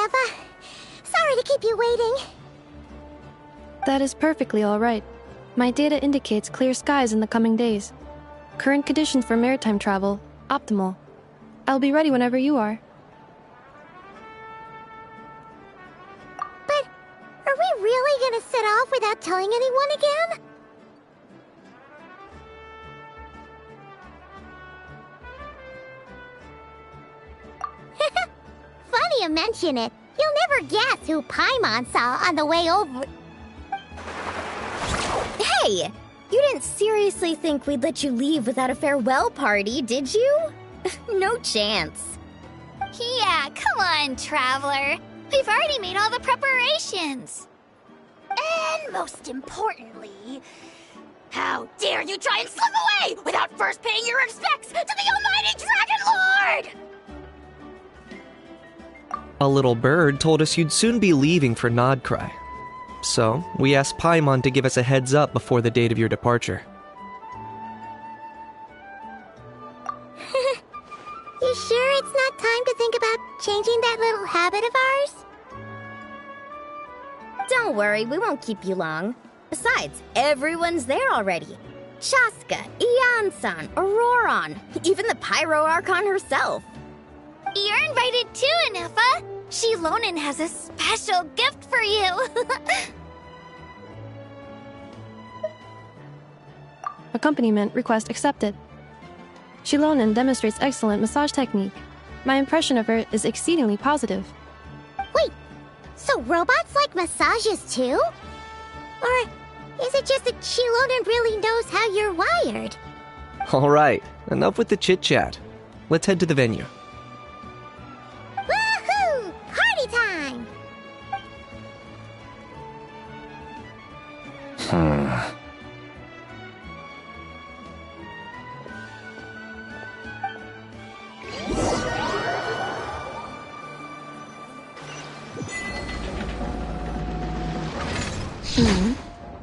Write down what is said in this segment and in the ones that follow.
Eva. Sorry to keep you waiting. That is perfectly all right. My data indicates clear skies in the coming days. Current conditions for maritime travel, optimal. I'll be ready whenever you are. But are we really gonna set off without telling anyone again? Funny you mention it. You'll never guess who Paimon saw on the way over. Hey! You didn't seriously think we'd let you leave without a farewell party, did you? No chance. Yeah, come on, Traveler. We've already made all the preparations. And most importantly, how dare you try and slip away without first paying your respects to the almighty Dragon Lord! A little bird told us you'd soon be leaving for Krai. So, we asked Paimon to give us a heads up before the date of your departure. You sure it's not time to think about changing that little habit of ours? Don't worry, we won't keep you long. Besides, everyone's there already. Chaska, Ian-san, Auroron, even the Pyro Archon herself. You're invited too, Anefa. Shilonen has a special gift for you. Accompaniment request accepted. Shilonen demonstrates excellent massage technique. My impression of her is exceedingly positive. Wait, so robots like massages too? Or is it just that Shilonen really knows how you're wired? Alright, enough with the chit-chat. Let's head to the venue. Woohoo! Party time!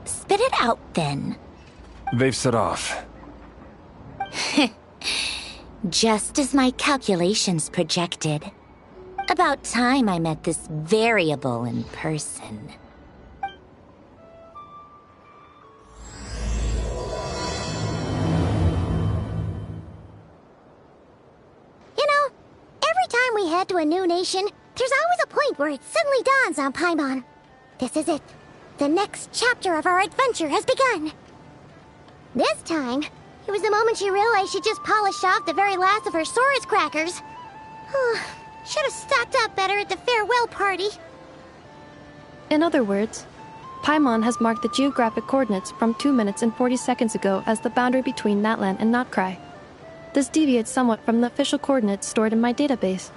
Spit it out, then. They've set off. Just as my calculations projected. About time I met this variable in person. You know, every time we head to a new nation, there's always a point where it suddenly dawns on Paimon. This is it. The next chapter of our adventure has begun. This time, it was the moment she realized she just polished off the very last of her Saurus crackers. Should have stocked up better at the farewell party. In other words, Paimon has marked the geographic coordinates from 2 minutes and 40 seconds ago as the boundary between Natlan and Krai. This deviates somewhat from the official coordinates stored in my database.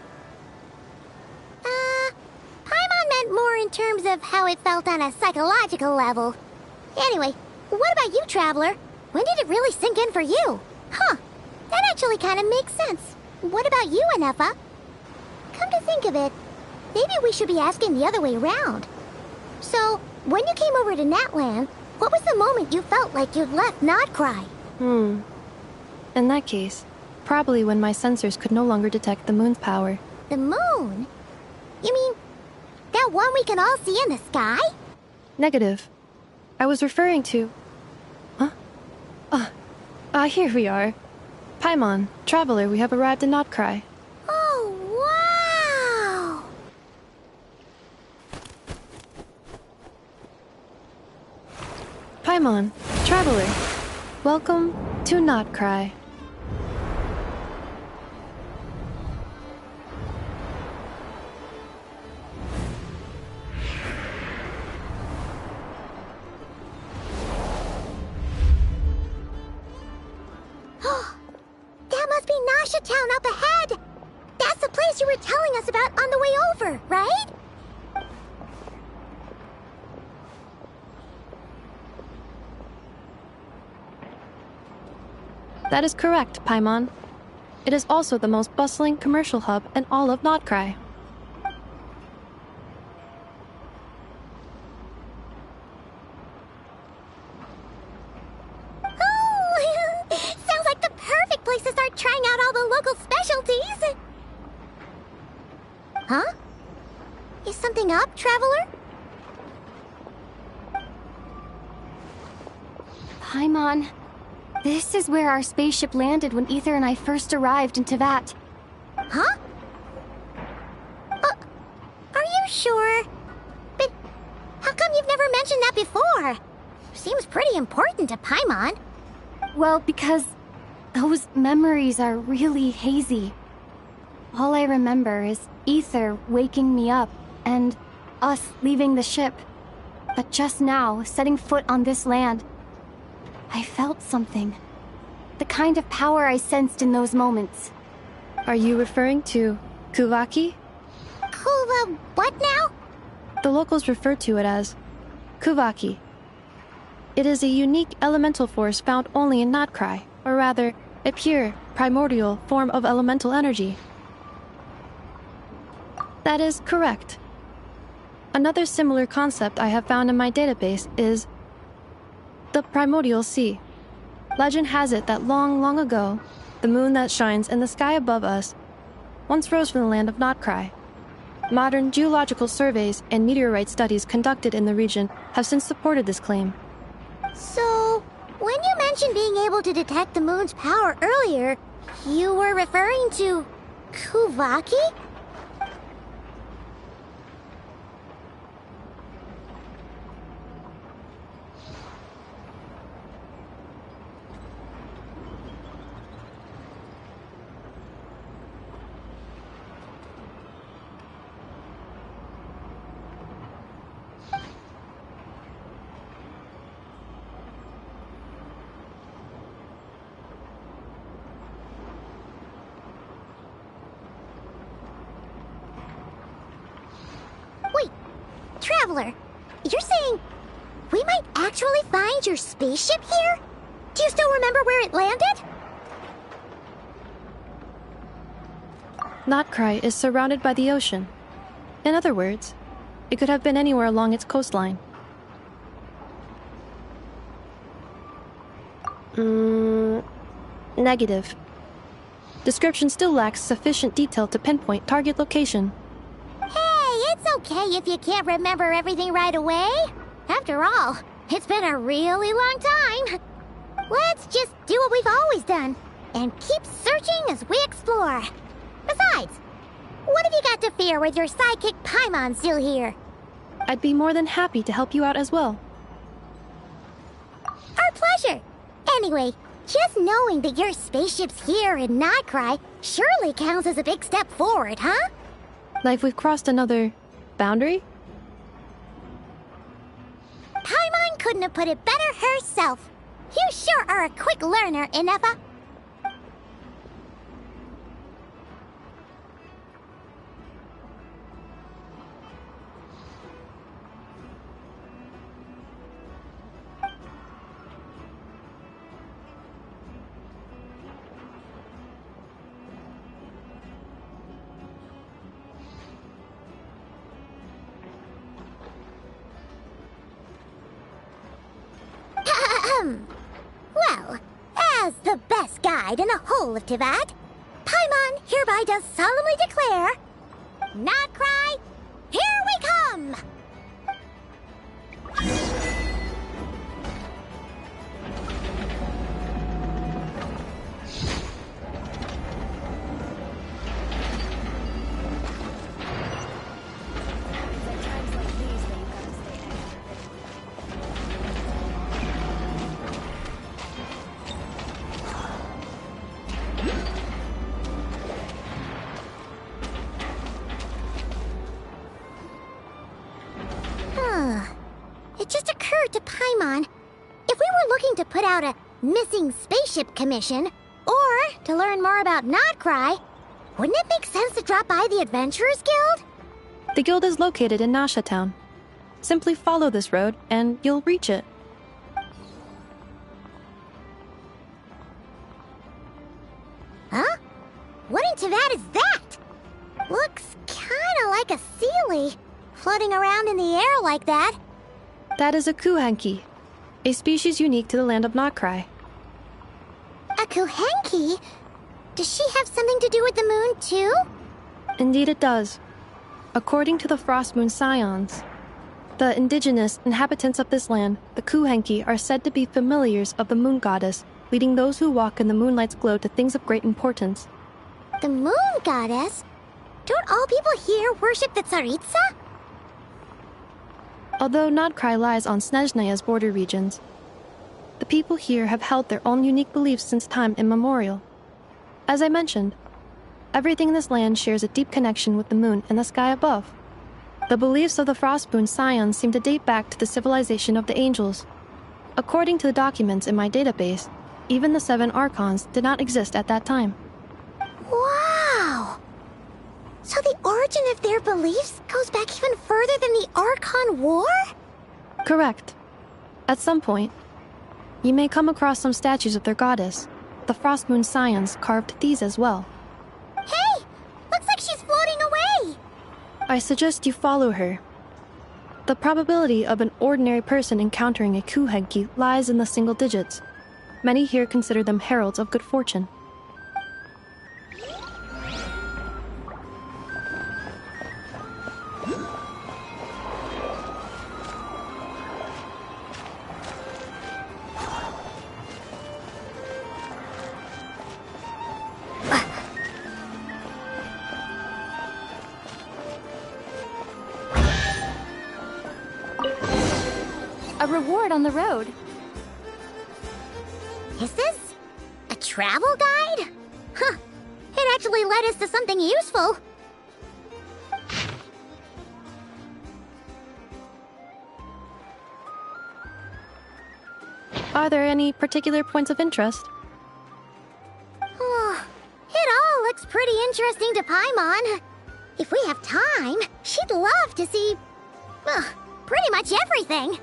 Paimon meant more in terms of how it felt on a psychological level. Anyway, what about you, Traveler? When did it really sink in for you? Huh, that actually kind of makes sense. What about you, Anefa? Come to think of it, maybe we should be asking the other way around. So, when you came over to Natlan, what was the moment you felt like you'd left Krai? In that case, probably when my sensors could no longer detect the moon's power. The moon? You mean, that one we can all see in the sky? Negative. I was referring to... here we are. Paimon, Traveler, we have arrived in Krai. Oh, wow! Paimon, Traveler, welcome to Krai. That must be Nasha Town up ahead! That's the place you were telling us about on the way over, right? That is correct, Paimon. It is also the most bustling commercial hub in all of Krai. Oh, sounds like the perfect place to start trying out all the local specialties. Huh? Is something up, Traveler? Paimon, this is where our spaceship landed when Ether and I first arrived in Tevat. Huh? Are you sure? But how come you've never mentioned that before? Seems pretty important to Paimon. Well, because those memories are really hazy. All I remember is Ether waking me up and us leaving the ship. But just now, setting foot on this land, I felt something. The kind of power I sensed in those moments. Are you referring to Kuvaki? Kuva, what now? The locals refer to it as Kuvaki. It is a unique elemental force found only in Krai, or rather, a pure, primordial form of elemental energy. That is correct. Another similar concept I have found in my database is the primordial sea. Legend has it that long, long ago, the moon that shines in the sky above us once rose from the land of Krai. Modern geological surveys and meteorite studies conducted in the region have since supported this claim. So, when you mentioned being able to detect the moon's power earlier, you were referring to Kuvaki? Wait, Traveler, you're saying we might actually find your spaceship here? Do you still remember where it landed? Krai is surrounded by the ocean. In other words, it could have been anywhere along its coastline. Negative. Description still lacks sufficient detail to pinpoint target location. Hey, it's okay if you can't remember everything right away. After all, it's been a really long time. Let's just do what we've always done and keep searching as we explore. Besides, what have you got to fear with your sidekick Paimon still here? I'd be more than happy to help you out as well. Our pleasure. Anyway, just knowing that your spaceship's here in Krai surely counts as a big step forward, huh? Like we've crossed another boundary? Paimon couldn't have put it better herself. You sure are a quick learner, Inefa. Well, as the best guide in the whole of Tevat, Paimon hereby does solemnly declare, Krai, here we come! It just occurred to Paimon, if we were looking to put out a missing spaceship commission, or to learn more about Krai, wouldn't it make sense to drop by the Adventurers Guild? The guild is located in Nasha Town. Simply follow this road and you'll reach it. Huh? What in Tevat is that? Looks kinda like a Sealy, floating around in the air like that. That is a Kuhanki, a species unique to the land of Krai. A Kuhenki? Does she have something to do with the moon, too? Indeed it does. According to the Frost Moon Scions, the indigenous inhabitants of this land, the Kuhenki, are said to be familiars of the moon goddess, leading those who walk in the moonlight's glow to things of great importance. The moon goddess? Don't all people here worship the Tsaritsa? Although Nodkrai lies on Snezhnaya's border regions, the people here have held their own unique beliefs since time immemorial. As I mentioned, everything in this land shares a deep connection with the moon and the sky above. The beliefs of the Frostmoon Scions seem to date back to the civilization of the angels. According to the documents in my database, even the 7 Archons did not exist at that time. Wow! So the origin of their beliefs goes back even further than the Archon War? Correct. At some point, you may come across some statues of their goddess. The Frostmoon Scions carved these as well. Hey! Looks like she's floating away! I suggest you follow her. The probability of an ordinary person encountering a Kuhenki lies in the single digits. Many here consider them heralds of good fortune. A reward on the road. Is this a travel guide? Huh. It actually led us to something useful. Are there any particular points of interest? Oh, it all looks pretty interesting to Paimon. If we have time, she'd love to see, pretty much everything.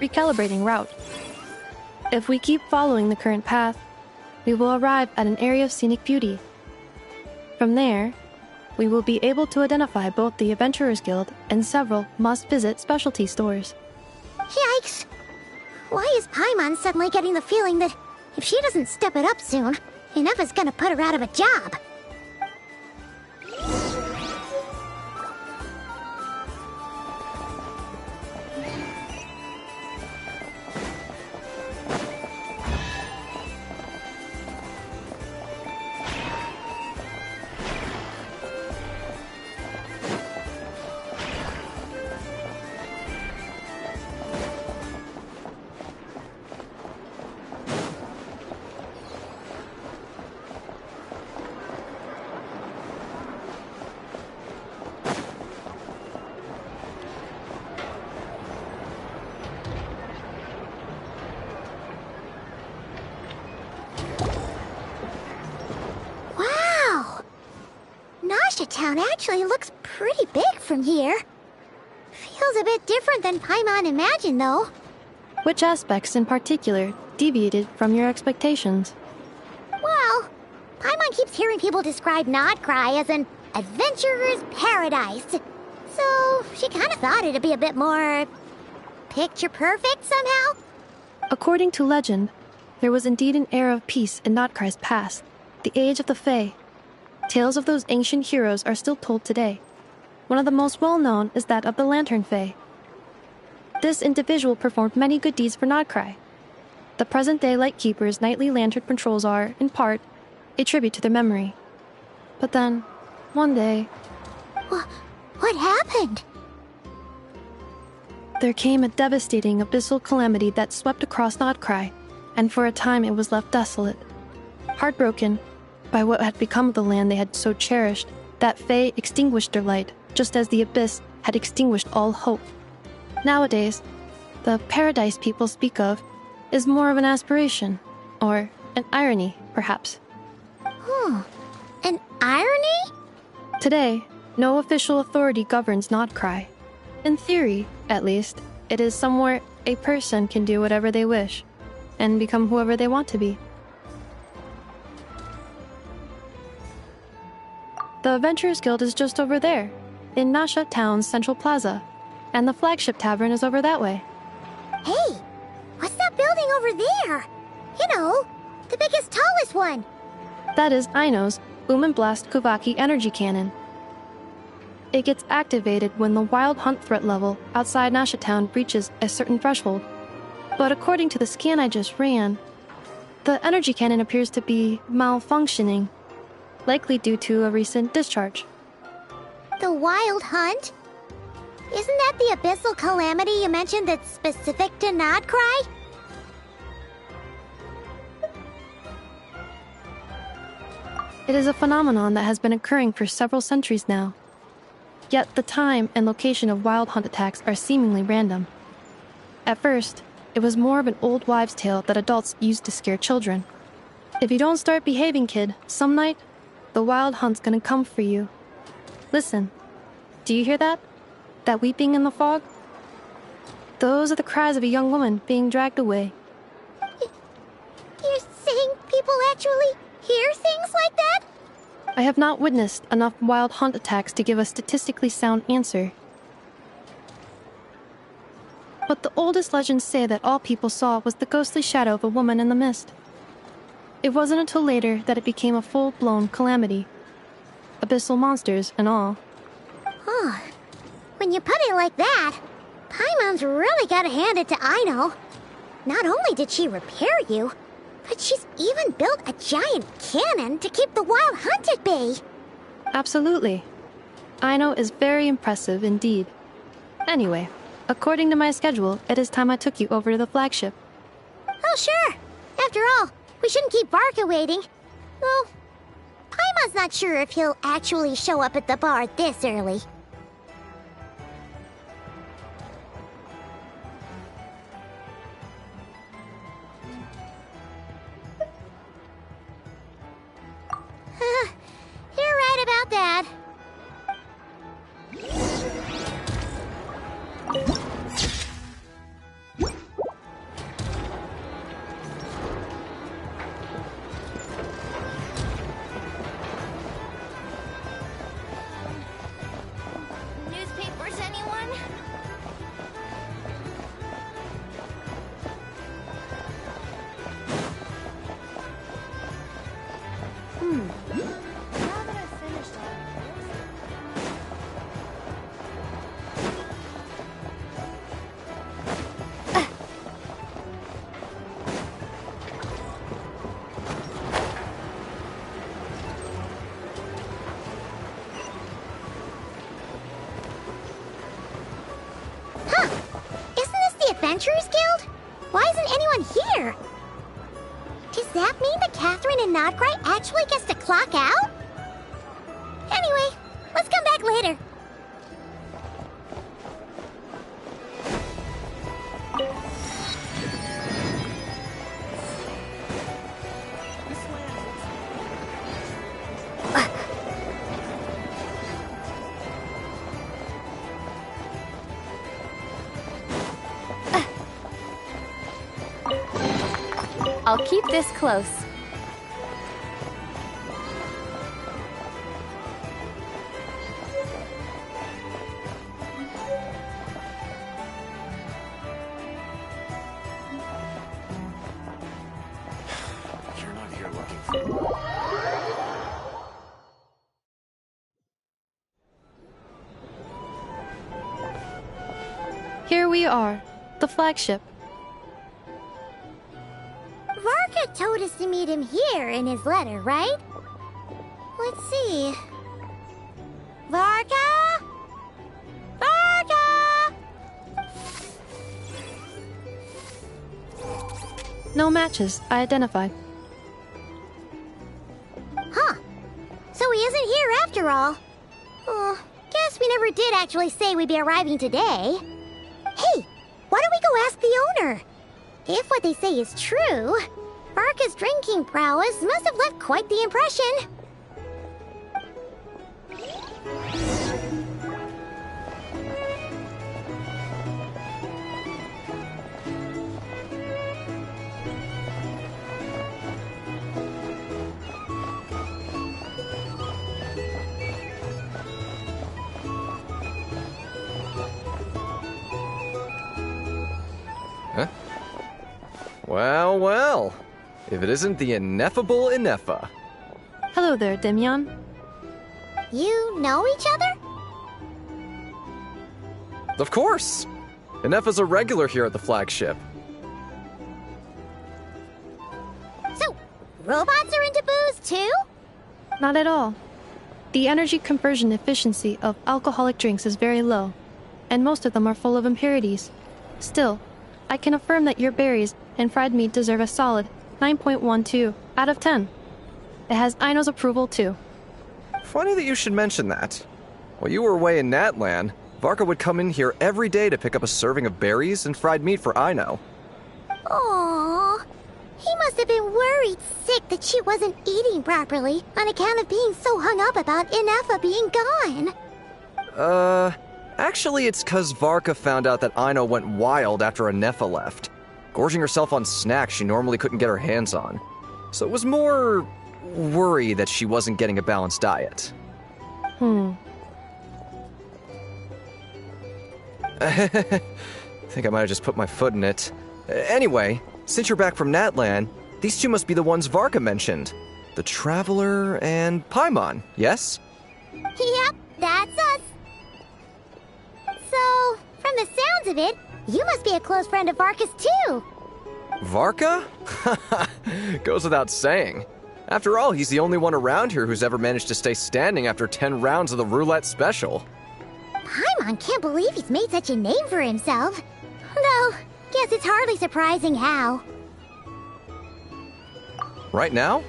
Recalibrating route. If we keep following the current path, we will arrive at an area of scenic beauty. From there, we will be able to identify both the Adventurers Guild and several must-visit specialty stores. Yikes! Why is Paimon suddenly getting the feeling that if she doesn't step it up soon, Ineva's gonna put her out of a job? Town actually looks pretty big from here. Feels a bit different than Paimon imagined, though. Which aspects in particular deviated from your expectations? Well, Paimon keeps hearing people describe Nodkrai as an adventurer's paradise. So she kind of thought it'd be a bit more picture perfect somehow. According to legend, there was indeed an era of peace in Nodkrai's past, the age of the Fae. Tales of those ancient heroes are still told today. One of the most well-known is that of the Lantern Fae. This individual performed many good deeds for Nodkrai. The present-day Lightkeeper's nightly lantern patrols are, in part, a tribute to their memory. But then, one day... What happened? There came a devastating abyssal calamity that swept across Nodkrai, and for a time it was left desolate. Heartbroken by what had become of the land they had so cherished, that Fae extinguished their light, just as the abyss had extinguished all hope. Nowadays, the paradise people speak of is more of an aspiration, or an irony, perhaps. An irony? Today, no official authority governs Nodkrai. In theory, at least, it is somewhere a person can do whatever they wish, and become whoever they want to be. The Adventurers Guild is just over there, in Nasha Town's Central Plaza, and the flagship tavern is over that way. Hey, what's that building over there? You know, the biggest, tallest one. That is Aino's Boom and Blast Kuvaki energy cannon. It gets activated when the wild hunt threat level outside Nashatown reaches a certain threshold. But according to the scan I just ran, the energy cannon appears to be malfunctioning, likely due to a recent discharge. The wild hunt? Isn't that the abyssal calamity you mentioned that's specific to Krai? It is a phenomenon that has been occurring for several centuries now. Yet the time and location of wild hunt attacks are seemingly random. At first, it was more of an old wives' tale that adults used to scare children. If you don't start behaving, kid, some night, the wild hunt's gonna come for you. Listen, do you hear that? That weeping in the fog? Those are the cries of a young woman being dragged away. You're saying people actually hear things like that? I have not witnessed enough wild hunt attacks to give a statistically sound answer. But the oldest legends say that all people saw was the ghostly shadow of a woman in the mist. It wasn't until later that it became a full-blown calamity. Abyssal monsters and all. Oh, when you put it like that, Paimon's really gotta hand it to Aino. Not only did she repair you, but she's even built a giant cannon to keep the wild hunt at bay. Absolutely. Aino is very impressive indeed. Anyway, according to my schedule, it is time I took you over to the flagship. Oh, sure. After all, we shouldn't keep Varka waiting. Well, Paimon's not sure if he'll actually show up at the bar this early. You're right about that. Newspapers, anyone? Now that I've finished Huh! Isn't this the Adventurers Guild? Why isn't anyone here? Does that mean that Catherine and Krai actually gets to clock out? Anyway, let's come back later. I'll keep this close. You're not here looking for... Here we are, the flagship. Varka told us to meet him here in his letter, right? Let's see. Varka? Varka! No matches, I identified. Huh. So he isn't here after all. Oh, guess we never did actually say we'd be arriving today. Hey, why don't we go ask the owner? If what they say is true, Varka's drinking prowess must have left quite the impression. Huh? Well, well. If it isn't the ineffable Ineffa. Hello there, Demian. You know each other? Of course! Inefa's a regular here at the flagship. So, robots are into booze too? Not at all. The energy conversion efficiency of alcoholic drinks is very low, and most of them are full of impurities. Still, I can affirm that your berries and fried meat deserve a solid 9.12 out of 10. It has Aino's approval too. Funny that you should mention that. While you were away in Natlan, Varka would come in here every day to pick up a serving of berries and fried meat for Aino. Aww. He must have been worried sick that she wasn't eating properly on account of being so hung up about Inefa being gone. Actually it's 'cause Varka found out that Aino went wild after Inefa left, gorging herself on snacks she normally couldn't get her hands on. So it was more worry that she wasn't getting a balanced diet. I think I might have just put my foot in it. Anyway, since you're back from Natlan, these two must be the ones Varka mentioned. The Traveler and Paimon, yes? Yep, that's us. So, from the sounds of it, you must be a close friend of Varka's too. Varka? Goes without saying. After all, he's the only one around here who's ever managed to stay standing after 10 rounds of the roulette special. Paimon can't believe he's made such a name for himself. Though, guess it's hardly surprising how. Right now?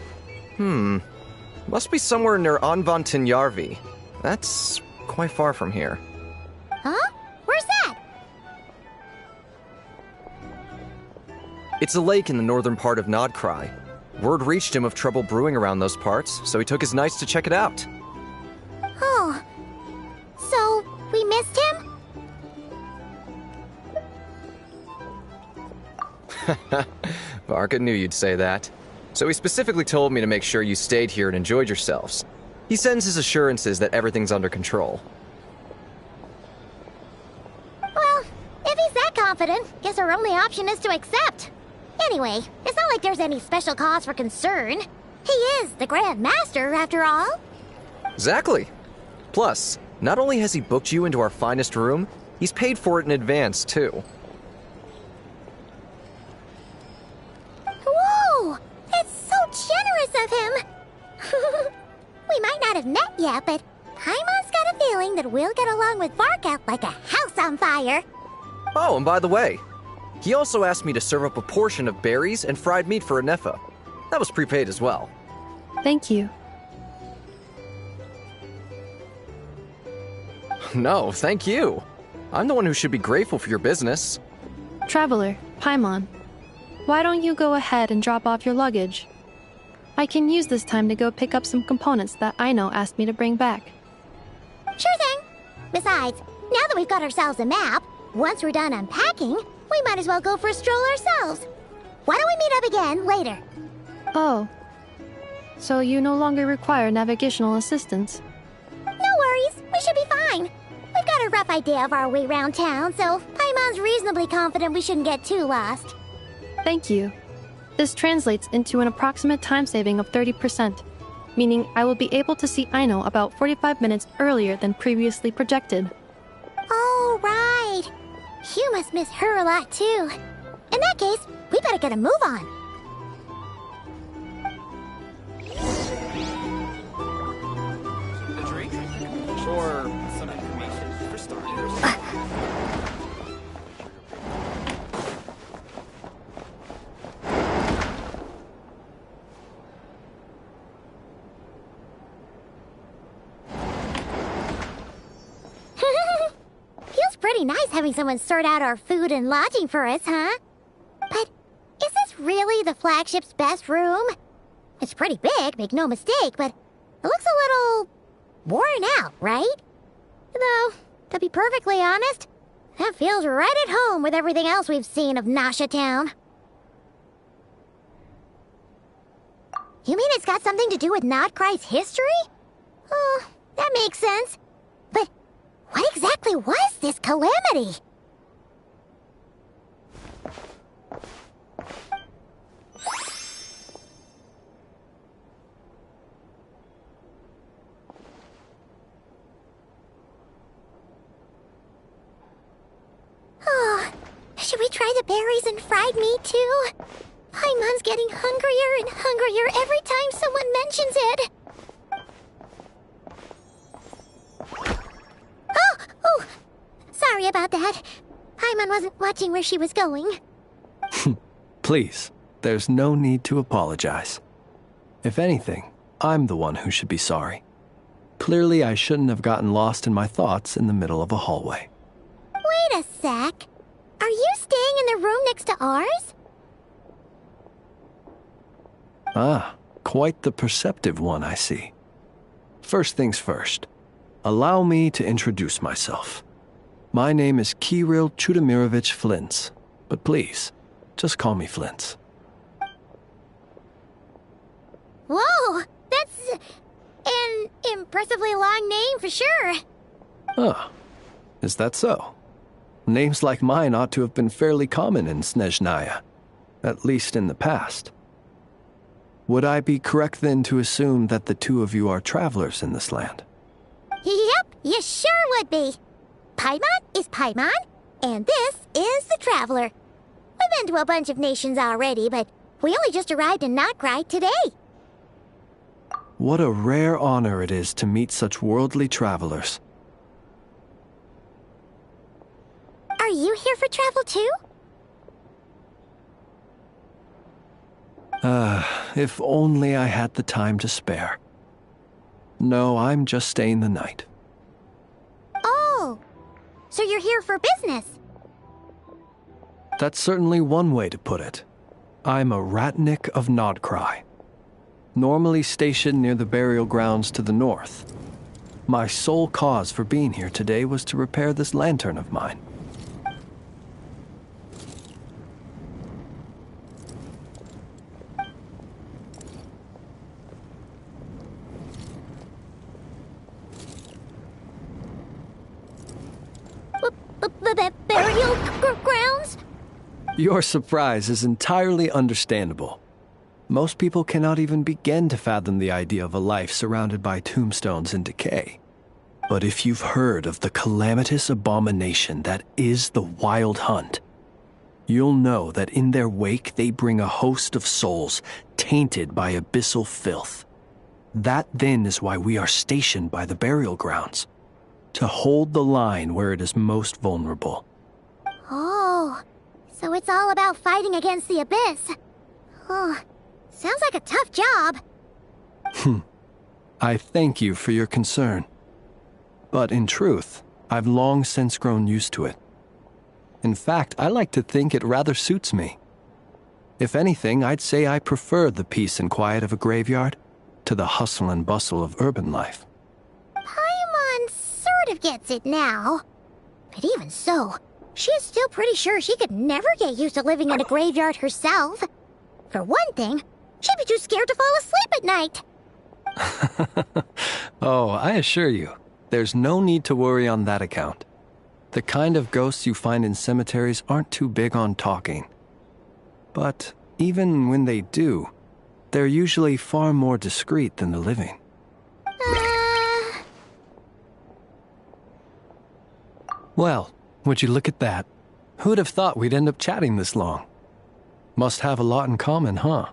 Must be somewhere near Anvantinyarvi. That's quite far from here. Huh? Where's that? It's a lake in the northern part of Krai. Word reached him of trouble brewing around those parts, so he took his knights to check it out. Oh. So, we missed him? Varka knew you'd say that. So he specifically told me to make sure you stayed here and enjoyed yourselves. He sends his assurances that everything's under control. Well, if he's that confident, guess our only option is to accept. Anyway, it's not like there's any special cause for concern. He is the Grand Master, after all. Exactly. Plus, not only has he booked you into our finest room, he's paid for it in advance, too. Whoa! That's so generous of him! We might not have met yet, but Paimon's got a feeling that we'll get along with Varka like a house on fire. Oh, and by the way, he also asked me to serve up a portion of berries and fried meat for Inefa. That was prepaid as well. Thank you. No, thank you. I'm the one who should be grateful for your business. Traveler, Paimon, why don't you go ahead and drop off your luggage? I can use this time to go pick up some components that Aino asked me to bring back. Sure thing. Besides, now that we've got ourselves a map, once we're done unpacking, we might as well go for a stroll ourselves. Why don't we meet up again later? Oh. So you no longer require navigational assistance? No worries, we should be fine. We've got a rough idea of our way around town, so Paimon's reasonably confident we shouldn't get too lost. Thank you. This translates into an approximate time saving of 30%, meaning I will be able to see Aino about 45 minutes earlier than previously projected. Oh, right. You must miss her a lot, too. In that case, we better get a move on. A drink? Or some information for starters? Feels pretty nice having someone sort out our food and lodging for us, huh? But is this really the flagship's best room? It's pretty big, make no mistake, but it looks a little worn out, right? Though, to be perfectly honest, that feels right at home with everything else we've seen of Nasha Town. You mean it's got something to do with Krai's history? Oh, that makes sense. But what exactly was this calamity? we try the berries and fried meat too? Paimon's getting hungrier and hungrier every time someone mentions it. Oh! Sorry about that. Paimon wasn't watching where she was going. Please, there's no need to apologize. If anything, I'm the one who should be sorry. Clearly, I shouldn't have gotten lost in my thoughts in the middle of a hallway. Wait a sec. Are you staying in the room next to ours? Ah, quite the perceptive one, I see. First things first, allow me to introduce myself. My name is Kirill Chudamirovich Flintz, but please, just call me Flintz. Whoa! That's an impressively long name for sure. Oh, is that so? Names like mine ought to have been fairly common in Snezhnaya, at least in the past. Would I be correct then to assume that the two of you are travelers in this land? Yep, you sure would be. Paimon is Paimon, and this is the Traveler. We've been to a bunch of nations already, but we only just arrived in Krai today. What a rare honor it is to meet such worldly travelers. Are you here for travel too? If only I had the time to spare. No, I'm just staying the night. Oh, so you're here for business? That's certainly one way to put it. I'm a ratnik of Krai, normally stationed near the burial grounds to the north. My sole cause for being here today was to repair this lantern of mine. Burial grounds? Your surprise is entirely understandable. Most people cannot even begin to fathom the idea of a life surrounded by tombstones and decay. But if you've heard of the calamitous abomination that is the Wild Hunt, you'll know that in their wake they bring a host of souls tainted by abyssal filth. That then is why we are stationed by the burial grounds, to hold the line where it is most vulnerable. Oh, so it's all about fighting against the abyss. Oh, sounds like a tough job. I thank you for your concern. But in truth, I've long since grown used to it. In fact, I like to think it rather suits me. If anything, I'd say I prefer the peace and quiet of a graveyard to the hustle and bustle of urban life. Paimon sort of gets it now. But even so, she's still pretty sure she could never get used to living in a graveyard herself. For one thing, she'd be too scared to fall asleep at night. Oh, I assure you, there's no need to worry on that account. The kind of ghosts you find in cemeteries aren't too big on talking. But even when they do, they're usually far more discreet than the living. Well, would you look at that? Who'd have thought we'd end up chatting this long? Must have a lot in common, huh?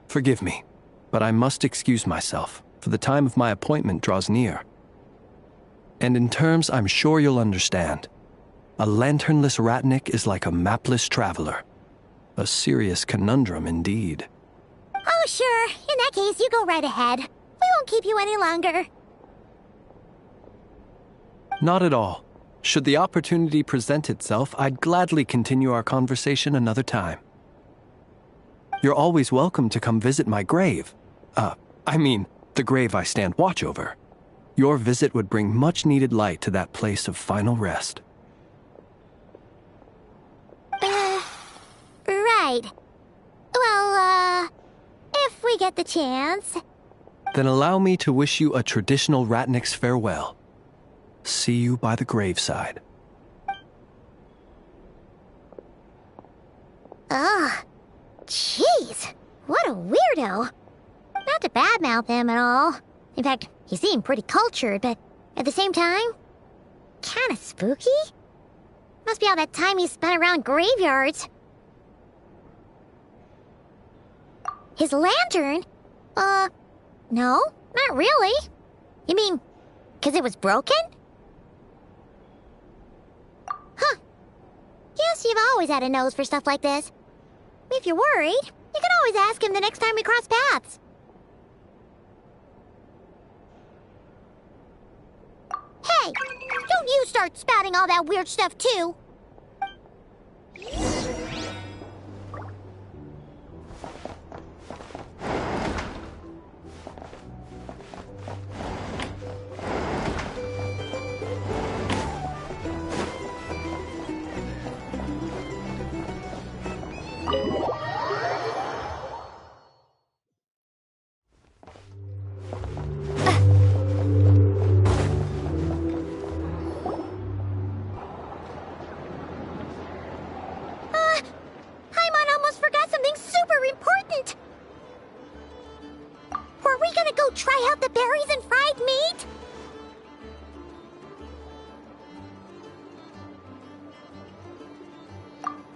Forgive me, but I must excuse myself, for the time of my appointment draws near. And in terms I'm sure you'll understand, a lanternless ratnik is like a mapless traveler. A serious conundrum indeed. Oh, sure. In that case, you go right ahead. We won't keep you any longer. Not at all. Should the opportunity present itself, I'd gladly continue our conversation another time. You're always welcome to come visit my grave. The grave I stand watch over. Your visit would bring much-needed light to that place of final rest. Right. Well, if we get the chance. Then allow me to wish you a traditional ratnik's farewell. See you by the graveside. Ugh. Jeez. What a weirdo. Not to badmouth him at all. In fact, he seemed pretty cultured, but at the same time, kinda spooky. Must be all that time he spent around graveyards. His lantern? No, not really. You mean, 'cause it was broken? Huh. Guess you've always had a nose for stuff like this. If you're worried, you can always ask him the next time we cross paths. Hey, don't you start spouting all that weird stuff too. Paimon almost forgot something super important. Were we gonna go try out the berries and fried meat?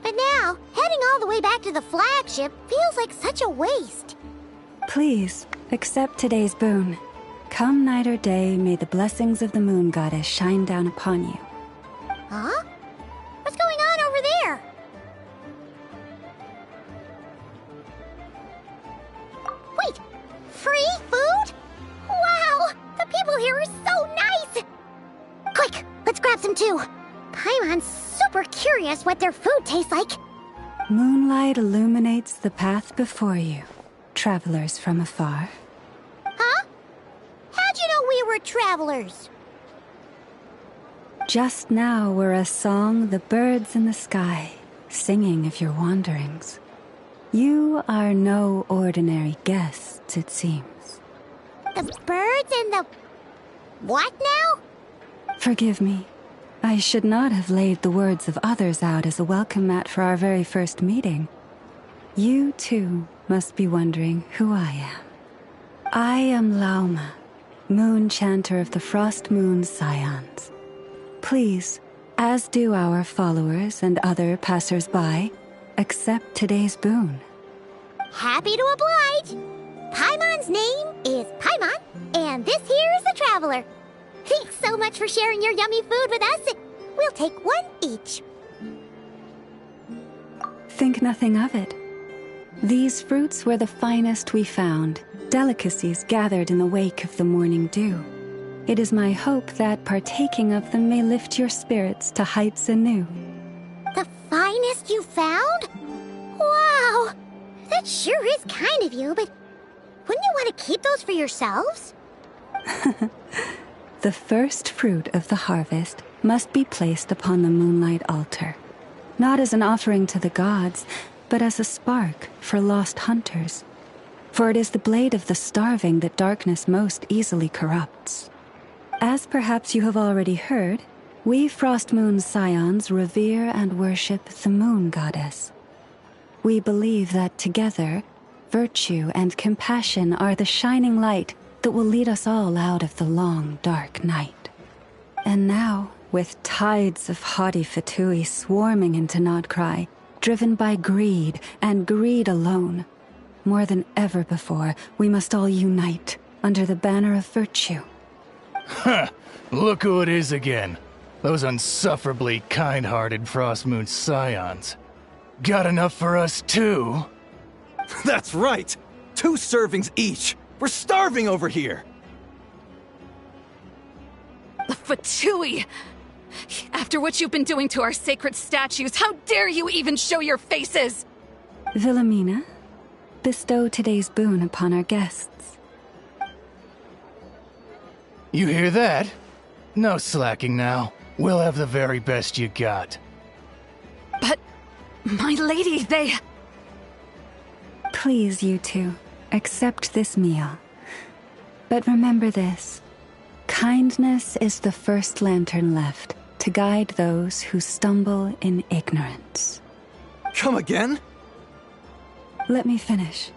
But now, heading all the way back to the flagship feels like such a waste. Please, accept today's boon. Come night or day, may the blessings of the moon goddess shine down upon you. Huh? What's going on over there? Wait, free food? Wow, the people here are so nice! Quick, let's grab some too. Paimon's super curious what their food tastes like. Moonlight illuminates the path before you, travelers from afar. Huh? How'd you know we were travelers? Just now were a song the birds in the sky, singing of your wanderings. You are no ordinary guests, it seems. The birds and the... what now? Forgive me. I should not have laid the words of others out as a welcome mat for our very first meeting. You, too, must be wondering who I am. I am Lauma, moon chanter of the Frost Moon Scions. Please, as do our followers and other passers-by, accept today's boon. Happy to oblige. Paimon's name is Paimon, and this here is the Traveler. Thanks so much for sharing your yummy food with us. We'll take one each. Think nothing of it. These fruits were the finest we found, delicacies gathered in the wake of the morning dew. It is my hope that partaking of them may lift your spirits to heights anew. The finest you found? Wow! That sure is kind of you, but wouldn't you want to keep those for yourselves? The first fruit of the harvest must be placed upon the moonlight altar, not as an offering to the gods, but as a spark for lost hunters. For it is the blade of the starving that darkness most easily corrupts. As perhaps you have already heard, we Frost Moon Scions revere and worship the moon goddess. We believe that together, virtue and compassion are the shining light that will lead us all out of the long, dark night. And now, with tides of haughty Fatui swarming into Krai, driven by greed and greed alone, more than ever before, we must all unite under the banner of virtue. Huh, look who it is again. Those unsufferably kind-hearted Frost Moon Scions. Got enough for us too? That's right! 2 servings each! We're starving over here! The Fatui! After what you've been doing to our sacred statues, how dare you even show your faces! Wilhelmina, bestow today's boon upon our guests. You hear that? No slacking now. We'll have the very best you got. But, my lady, they... Please, you two, accept this meal. But remember this. Kindness is the first lantern left to guide those who stumble in ignorance. Come again? Let me finish.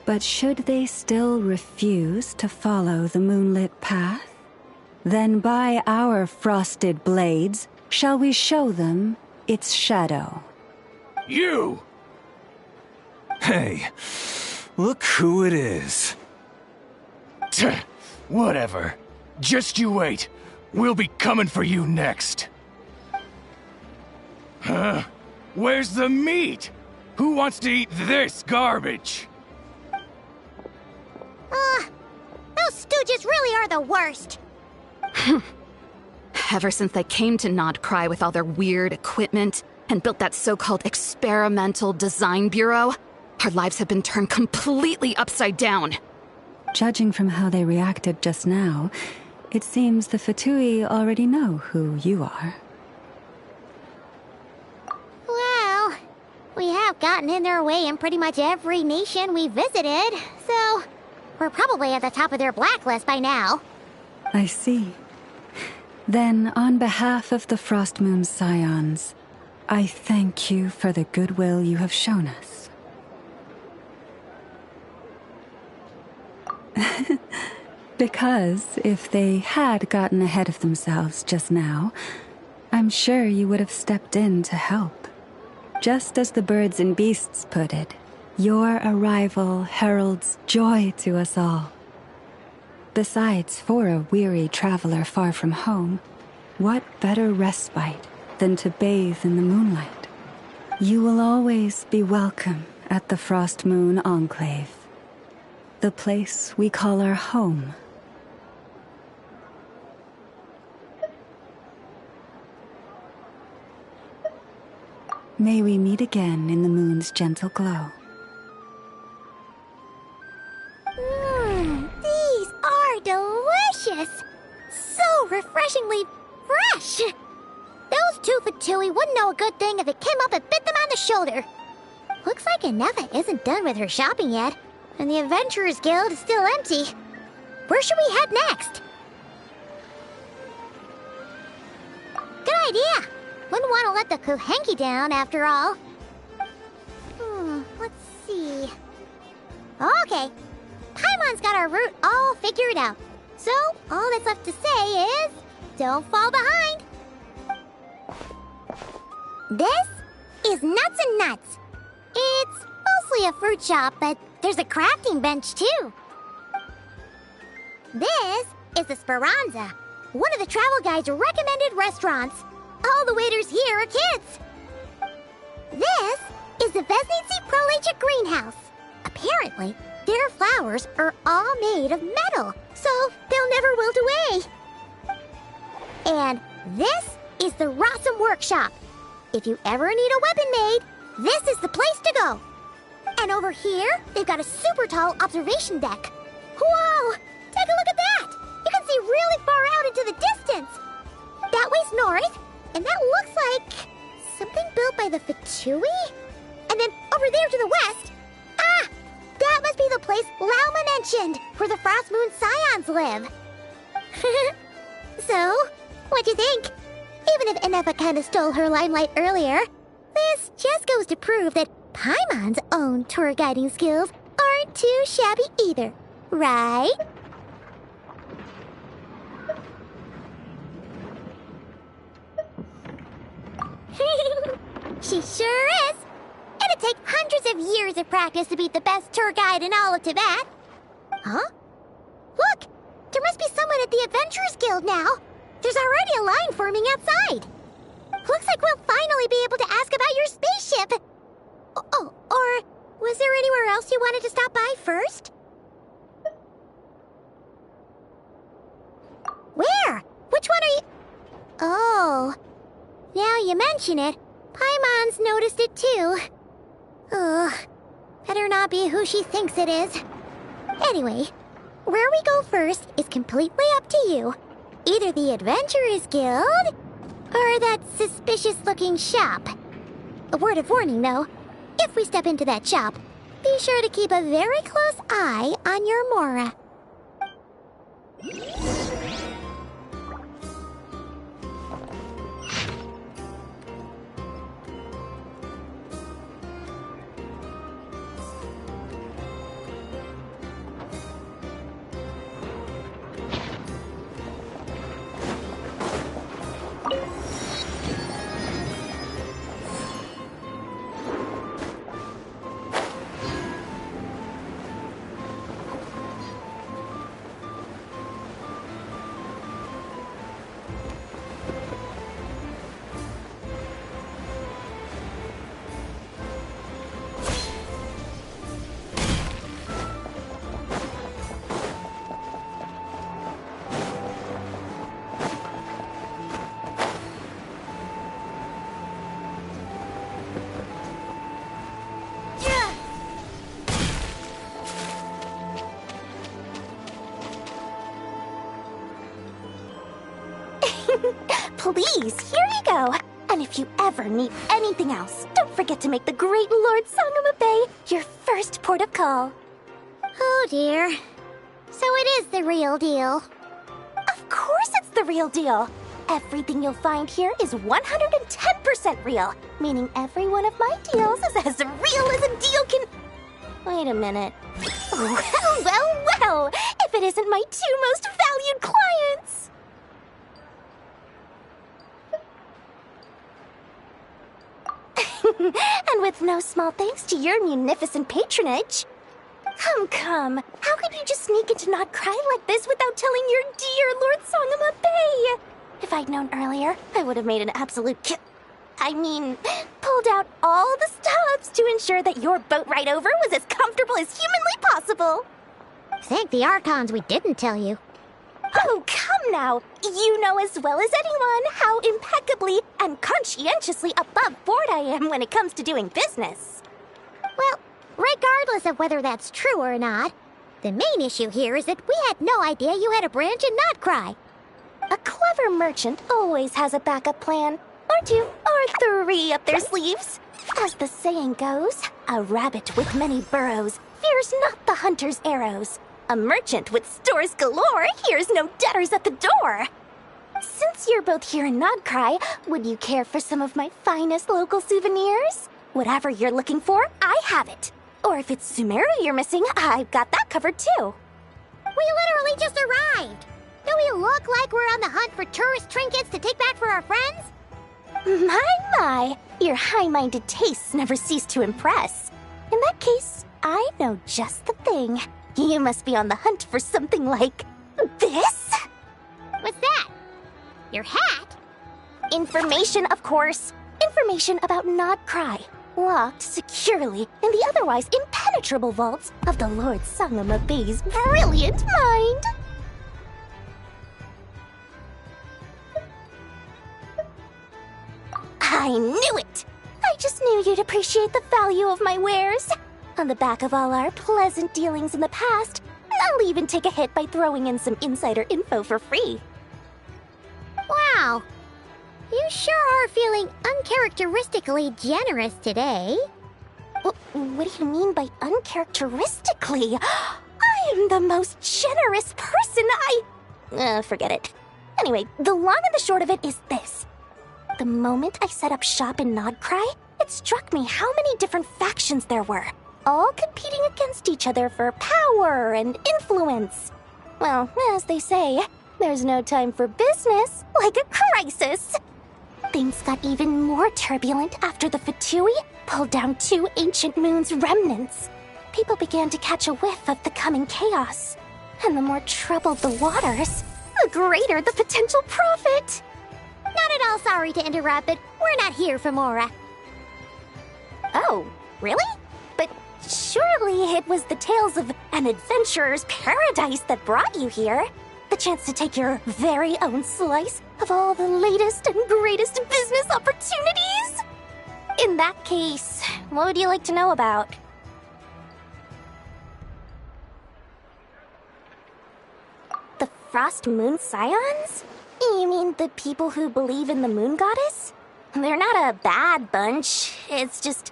But should they still refuse to follow the moonlit path, then by our frosted blades, Shall we show them its shadow? You! Hey, look who it is. Tch, whatever. Just you wait. We'll be coming for you next. Huh? Where's the meat? Who wants to eat this garbage? Those stooges really are the worst. Ever since they came to Nod Krai with all their weird equipment and built that so-called experimental design bureau, our lives have been turned completely upside down. Judging from how they reacted just now, it seems the Fatui already know who you are. Well, we have gotten in their way in pretty much every nation we visited, so we're probably at the top of their blacklist by now. I see. Then, on behalf of the Frost Moon Scions, I thank you for the goodwill you have shown us. Because if they had gotten ahead of themselves just now, I'm sure you would have stepped in to help. Just as the birds and beasts put it, your arrival heralds joy to us all. Besides, for a weary traveler far from home, what better respite than to bathe in the moonlight? You will always be welcome at the Frost Moon Enclave, the place we call our home. May we meet again in the moon's gentle glow. These are delicious! So refreshingly fresh! Those two Fatui wouldn't know a good thing if it came up and bit them on the shoulder. Looks like Inefa isn't done with her shopping yet, and the Adventurers Guild is still empty. Where should we head next? Good idea! Wouldn't want to let the Kuhenki down, after all. Let's see. Okay. Paimon's got our route all figured out. So, all that's left to say is, don't fall behind. This is Nuts and Nuts. It's mostly a fruit shop, but there's a crafting bench, too. This is the Speranza, one of the travel guide's recommended restaurants. All the waiters here are kids. This is the Vesnitsi Prolecha greenhouse. Apparently, their flowers are all made of metal, so they'll never wilt away. And this is the Rossum Workshop. If you ever need a weapon made, this is the place to go. And over here, they've got a super tall observation deck. Whoa! Take a look at that! You can see really far out into the distance. That way's north, and that looks like something built by the Fatui? And then over there to the west, that must be the place Lauma mentioned, where the Frost Moon Scions live. So, what'd you think? Even if Inefa kinda stole her limelight earlier, this just goes to prove that Paimon's own tour guiding skills aren't too shabby either, right? She sure is! It'd take hundreds of years of practice to beat the best tour guide in all of Tibet. Huh? Look! There must be someone at the Adventurers Guild now. There's already a line forming outside. Looks like we'll finally be able to ask about your spaceship. Oh, or was there anywhere else you wanted to stop by first? Where? Which one are you... Oh, now you mention it, Paimon's noticed it too. Ugh, better not be who she thinks it is. Anyway, where we go first is completely up to you. Either the Adventurers Guild, or that suspicious-looking shop. A word of warning, though. If we step into that shop, be sure to keep a very close eye on your Mora. Please, here you go. And if you ever need anything else, don't forget to make the great Lord Sangama Bay your first port of call. Oh dear. So it is the real deal. Of course it's the real deal. Everything you'll find here is 110% real, meaning every one of my deals is as real as a deal can... Wait a minute. Well, if it isn't my two most valued clients! And with no small thanks to your munificent patronage. Come. How could you just sneak into Not Krai like this without telling your dear Lord Sangama Bay? If I'd known earlier, I would have made an absolute pulled out all the stops to ensure that your boat ride over was as comfortable as humanly possible. Thank the Archons we didn't tell you. Oh, come now. You know as well as anyone how impeccably and conscientiously above board I am when it comes to doing business. Well, regardless of whether that's true or not, the main issue here is that we had no idea you had a branch in Not Krai. A clever merchant always has a backup plan, or two, or three up their sleeves. As the saying goes, a rabbit with many burrows fears not the hunter's arrows. A merchant with stores galore hears no debtors at the door. Since you're both here in Not Krai, would you care for some of my finest local souvenirs? Whatever you're looking for, I have it. Or if it's Sumeru you're missing, I've got that covered too. We literally just arrived. Do we look like we're on the hunt for tourist trinkets to take back for our friends? My, your high-minded tastes never cease to impress. In that case, I know just the thing. You must be on the hunt for something like this? What's that? Your hat? Information, of course. Information about Not Krai, locked securely in the otherwise impenetrable vaults of the Lord Sangama Bay's brilliant mind. I knew it! I just knew you'd appreciate the value of my wares. On the back of all our pleasant dealings in the past, I'll even take a hit by throwing in some insider info for free. Wow. You sure are feeling uncharacteristically generous today. What do you mean by uncharacteristically? I am the most generous person forget it. Anyway, the long and the short of it is this. The moment I set up shop in Not Krai, it struck me how many different factions there were, all competing against each other for power and influence. Well, as they say, there's no time for business like a crisis. Things got even more turbulent after the Fatui pulled down 2 ancient moon's remnants. People began to catch a whiff of the coming chaos. And the more troubled the waters, the greater the potential profit. Not at all sorry to interrupt, but we're not here for Mora. Oh, really? But surely it was the tales of an adventurer's paradise that brought you here. The chance to take your very own slice of all the latest and greatest business opportunities? In that case, what would you like to know about? The Frost Moon Scions? You mean the people who believe in the moon goddess? They're not a bad bunch. It's just,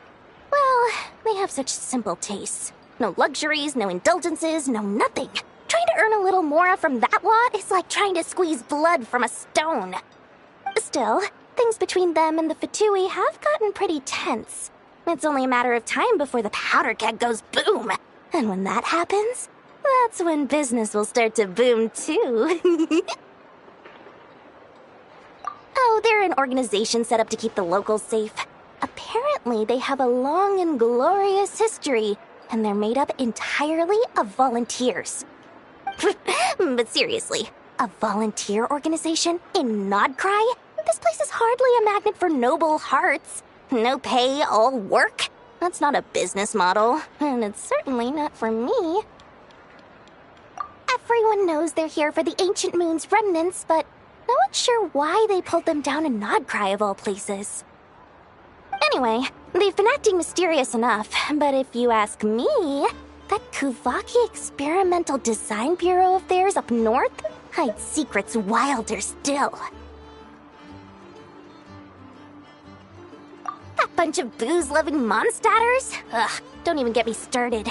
well, they have such simple tastes. No luxuries, no indulgences, no nothing. Trying to earn a little more from that lot is like trying to squeeze blood from a stone. Still, things between them and the Fatui have gotten pretty tense. It's only a matter of time before the powder keg goes boom. And when that happens, that's when business will start to boom too. Oh, they're an organization set up to keep the locals safe. Apparently, they have a long and glorious history, and they're made up entirely of volunteers. But seriously, a volunteer organization in Not Krai? This place is hardly a magnet for noble hearts. No pay, all work. That's not a business model, and it's certainly not for me. Everyone knows they're here for the Ancient Moon's remnants, but no one's sure why they pulled them down in Not Krai of all places. Anyway, they've been acting mysterious enough, but if you ask me, that Kuvaki Experimental Design Bureau of theirs up north hides secrets wilder still. Bunch of booze-loving monstatters? Ugh, don't even get me started.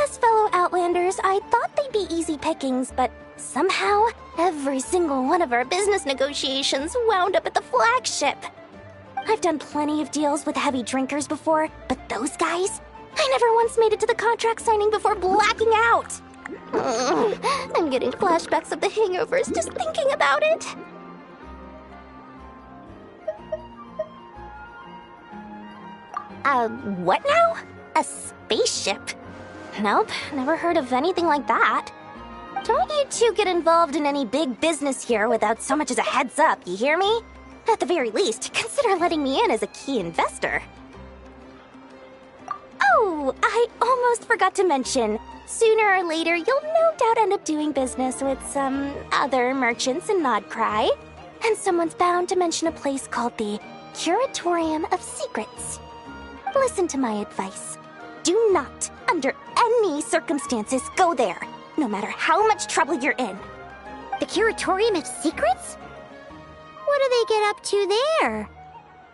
As fellow Outlanders, I thought they'd be easy pickings, but somehow, every single one of our business negotiations wound up at the flagship. I've done plenty of deals with heavy drinkers before, but those guys? I never once made it to the contract signing before blacking out. I'm getting flashbacks of the hangovers just thinking about it. What now? A spaceship? Nope, never heard of anything like that. Don't you two get involved in any big business here without so much as a heads up, you hear me? At the very least, consider letting me in as a key investor. Oh, I almost forgot to mention. Sooner or later, you'll no doubt end up doing business with some other merchants in Krai. And someone's bound to mention a place called the Curatorium of Secrets. Listen to my advice. Do not, under any circumstances, go there, no matter how much trouble you're in. The Curatorium of Secrets? What do they get up to there?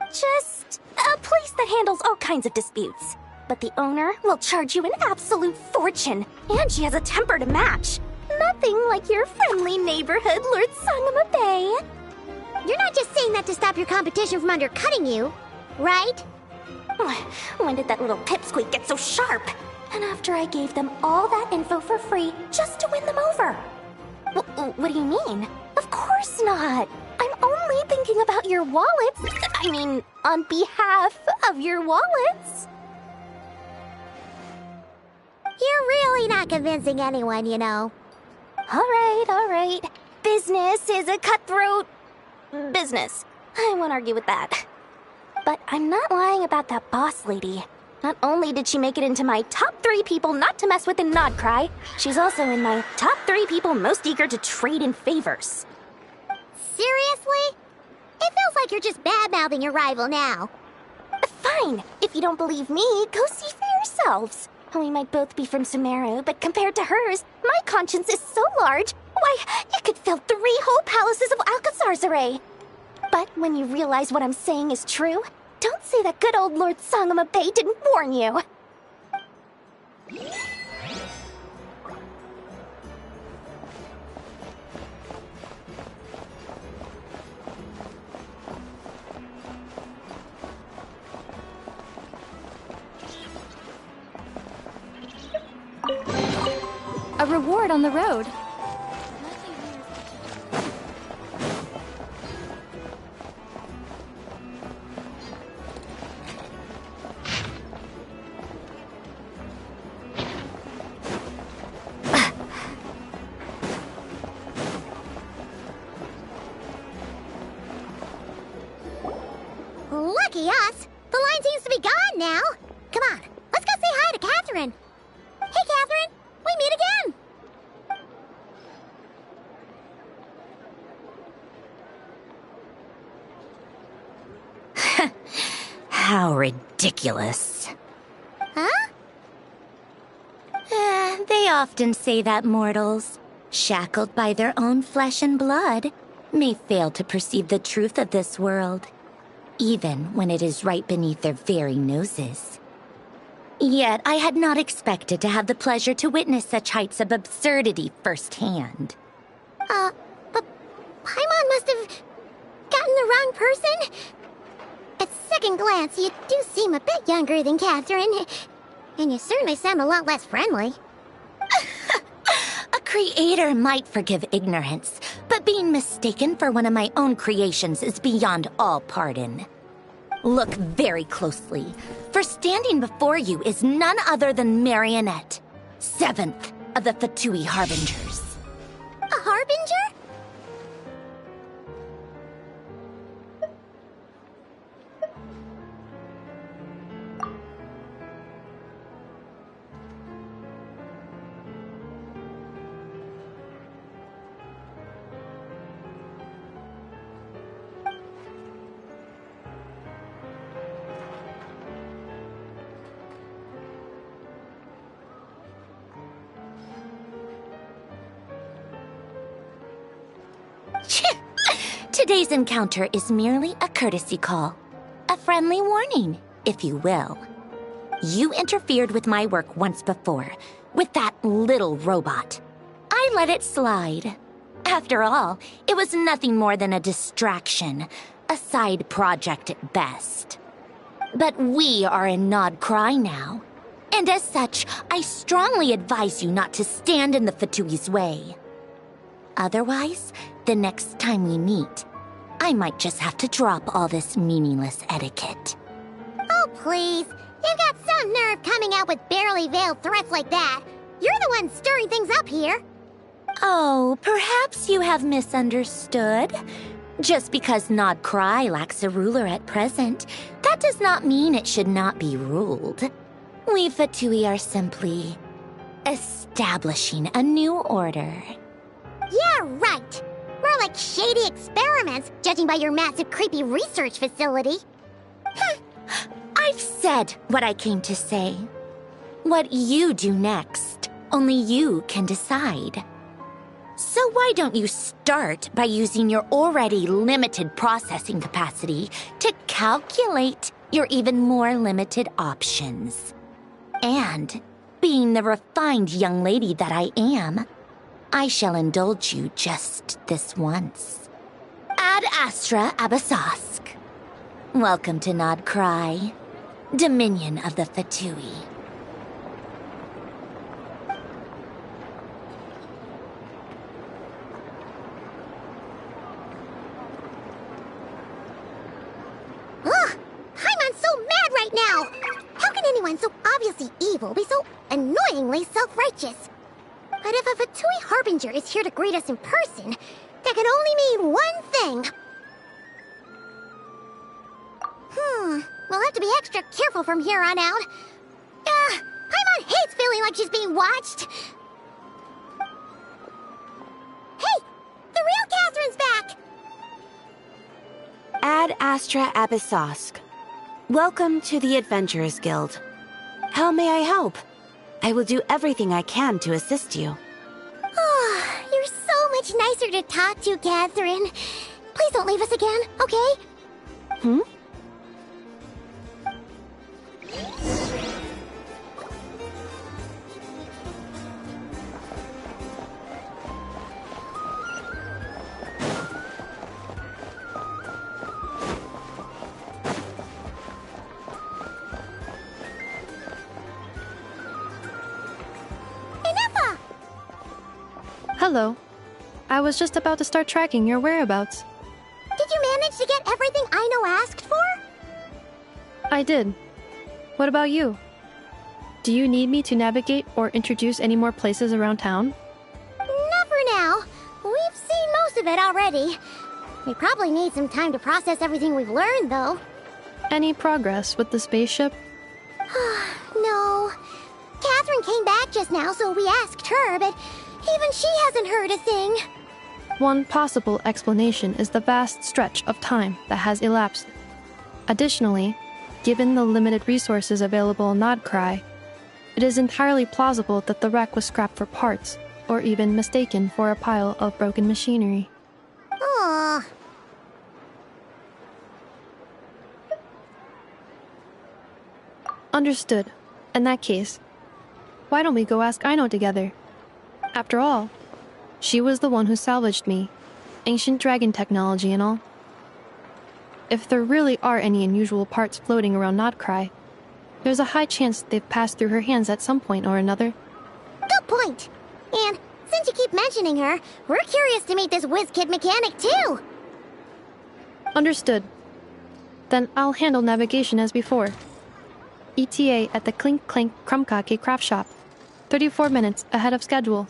Just a place that handles all kinds of disputes. But the owner will charge you an absolute fortune, and she has a temper to match. Nothing like your friendly neighborhood, Lord Sangama Bay. You're not just saying that to stop your competition from undercutting you, right? When did that little pipsqueak get so sharp? And after I gave them all that info for free just to win them over. What do you mean? Of course not. I'm only thinking about your wallets. I mean, on behalf of your wallets. You're really not convincing anyone, you know. All right. Business is a cutthroat business. I won't argue with that. But I'm not lying about that boss lady. Not only did she make it into my top 3 people not to mess with in Krai, she's also in my top 3 people most eager to trade in favors. Seriously? It feels like you're just bad-mouthing your rival now. Fine. If you don't believe me, go see for yourselves. We might both be from Sumeru, but compared to hers, my conscience is so large, why, it could fill 3 whole palaces of Alcazar's array. But when you realize what I'm saying is true, don't say that good old Lord Sangama Bay didn't warn you. A reward on the road. Lucky us! The line seems to be gone now. Come on, let's go say hi to Catherine. Hey, Catherine! We meet again! How ridiculous. Huh? They often say that mortals, shackled by their own flesh and blood, may fail to perceive the truth of this world, even when it is right beneath their very noses. Yet I had not expected to have the pleasure to witness such heights of absurdity firsthand. But Paimon must have gotten the wrong person? At second glance, you do seem a bit younger than Catherine, and you certainly sound a lot less friendly. A creator might forgive ignorance, but being mistaken for one of my own creations is beyond all pardon. Look very closely, for standing before you is none other than Marionette, 7th of the Fatui Harbingers. A Harbinger? Today's encounter is merely a courtesy call. A friendly warning, if you will. You interfered with my work once before, with that little robot. I let it slide. After all, it was nothing more than a distraction, a side project at best. But we are in Nod Krai now, and as such, I strongly advise you not to stand in the Fatui's way. Otherwise, the next time we meet, I might just have to drop all this meaningless etiquette. Oh, please. You've got some nerve coming out with barely veiled threats like that. You're the one stirring things up here. Oh, perhaps you have misunderstood. Just because Nod Krai lacks a ruler at present, that does not mean it should not be ruled. We Fatui are simply establishing a new order. Yeah, right. More like shady experiments, judging by your massive creepy research facility. I've said what I came to say. What you do next, only you can decide. So why don't you start by using your already limited processing capacity to calculate your even more limited options? And, being the refined young lady that I am, I shall indulge you just this once. Ad Astra Abasask. Welcome to Nod Krai, Dominion of the Fatui. Ugh! Paimon's so mad right now! How can anyone so obviously evil be so annoyingly self-righteous? But if a Fatui Harbinger is here to greet us in person, that can only mean one thing. We'll have to be extra careful from here on out. Paimon hates feeling like she's being watched. Hey! The real Catherine's back! Ad Astra Abyssosque. Welcome to the Adventurers Guild. How may I help? I will do everything I can to assist you. Oh, you're so much nicer to talk to, Catherine. Please don't leave us again, okay? Hmm? Hello. I was just about to start tracking your whereabouts. Did you manage to get everything Aino asked for? I did. What about you? Do you need me to navigate or introduce any more places around town? Not for now. We've seen most of it already. We probably need some time to process everything we've learned, though. Any progress with the spaceship? No. Catherine came back just now, so we asked her, but even she hasn't heard a thing. One possible explanation is the vast stretch of time that has elapsed. Additionally, given the limited resources available in Nod Krai, it is entirely plausible that the wreck was scrapped for parts, or even mistaken for a pile of broken machinery. Aww. Understood. In that case, why don't we go ask Aino together? After all, she was the one who salvaged me, ancient dragon technology and all. If there really are any unusual parts floating around Nod Krai, there's a high chance they've passed through her hands at some point or another. Good point. And since you keep mentioning her, we're curious to meet this whiz-kid mechanic too. Understood. Then I'll handle navigation as before. ETA at the Clink Clank Krumkake craft shop. 34 minutes ahead of schedule.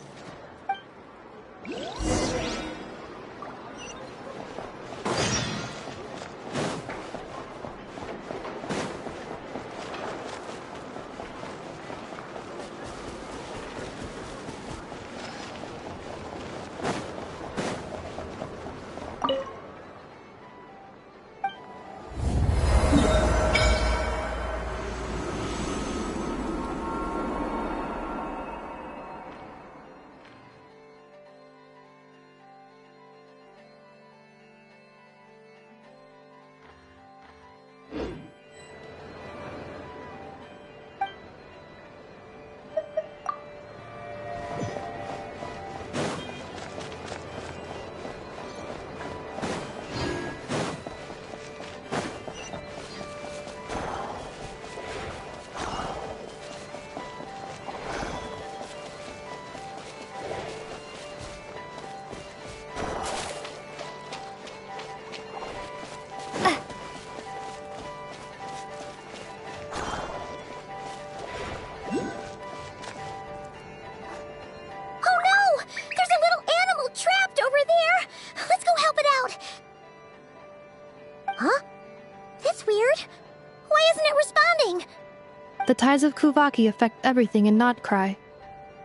The tides of Kuvaki affect everything in Nod Krai,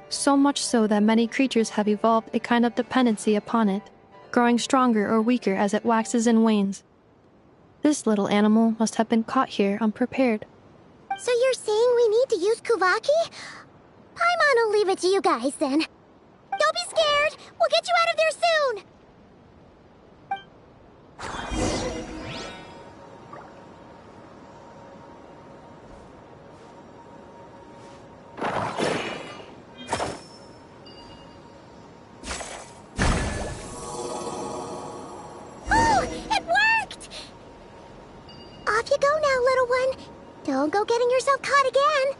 so much so that many creatures have evolved a kind of dependency upon it, growing stronger or weaker as it waxes and wanes. This little animal must have been caught here unprepared. So you're saying we need to use Kuvaki? Paimon will leave it to you guys then. Don't be scared! We'll get you out of there soon! Oh, it worked! Off you go now, little one. Don't go getting yourself caught again.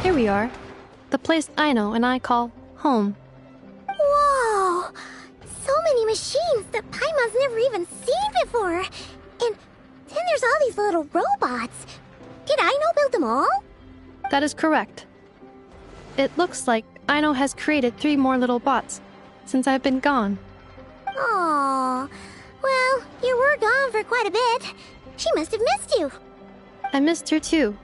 Here we are. The place Aino and I call home. Whoa! So many machines that Paimon's never even seen before. And then there's all these little robots. Did Aino build them all? That is correct. It looks like Aino has created 3 more little bots since I've been gone. Aww. Well, you were gone for quite a bit. She must have missed you. I missed her too.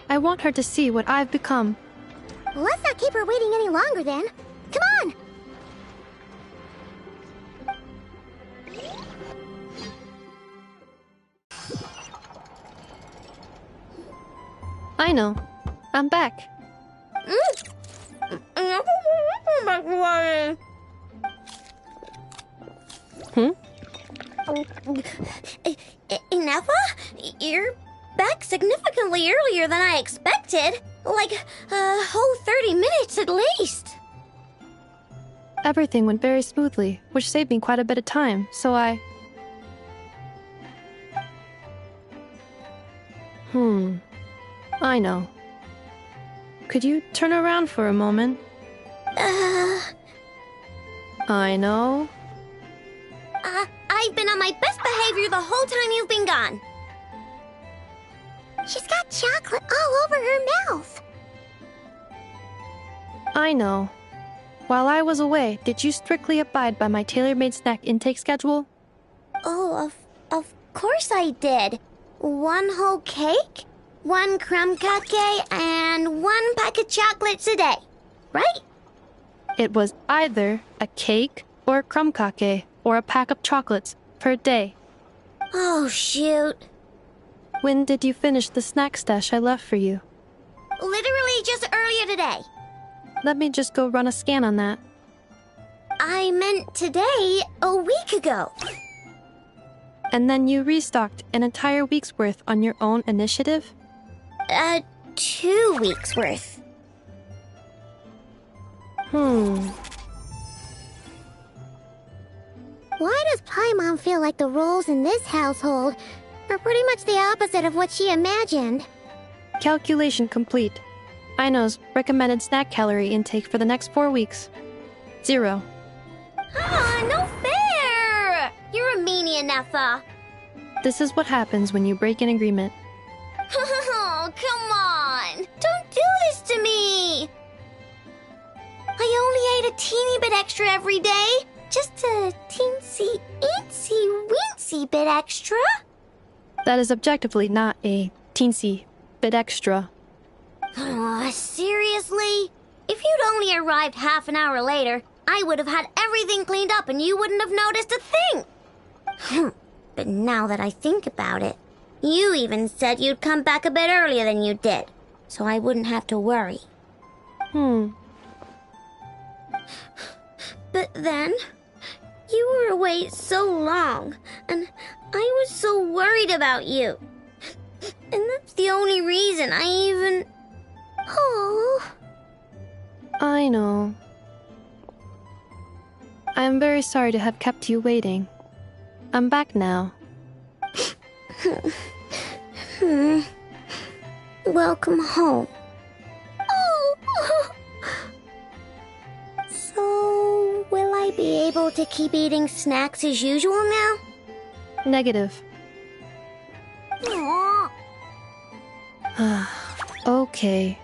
I want her to see what I've become. Well, let's not keep her waiting any longer then. Come on! Aino, I'm back. Ineffa? You're back significantly earlier than I expected. Like a whole 30 minutes at least. Everything went very smoothly, which saved me quite a bit of time, so I... Aino. Could you turn around for a moment? Aino. I've been on my best behavior the whole time you've been gone. She's got chocolate all over her mouth. Aino. While I was away, did you strictly abide by my tailor-made snack intake schedule? Oh, of course I did. 1 whole cake, 1 crumb cake, and 1 pack of chocolates a day, right? It was either a cake or a crumb cake or a pack of chocolates, per day. Oh, shoot. When did you finish the snack stash I left for you? Literally just earlier today. Let me just go run a scan on that. I meant today, a week ago. And then you restocked an entire week's worth on your own initiative? 2 weeks worth. Why does Paimon feel like the roles in this household are pretty much the opposite of what she imagined? Calculation complete. Aino's recommended snack calorie intake for the next 4 weeks. 0. No fair! You're a meanie, Nefa. This is what happens when you break an agreement. Oh, come on! Don't do this to me! I only ate a teeny bit extra every day. Just a teensy, eensy, weensy bit extra. That is objectively not a teensy bit extra. Seriously? If you'd only arrived half an hour later, I would have had everything cleaned up and you wouldn't have noticed a thing. But now that I think about it, you even said you'd come back a bit earlier than you did, so I wouldn't have to worry. But then, you were away so long, and I was so worried about you. And that's the only reason I even... Oh. I know. I am very sorry to have kept you waiting. I'm back now. Welcome home. Oh. So, will I be able to keep eating snacks as usual now? Negative. Aww. Okay.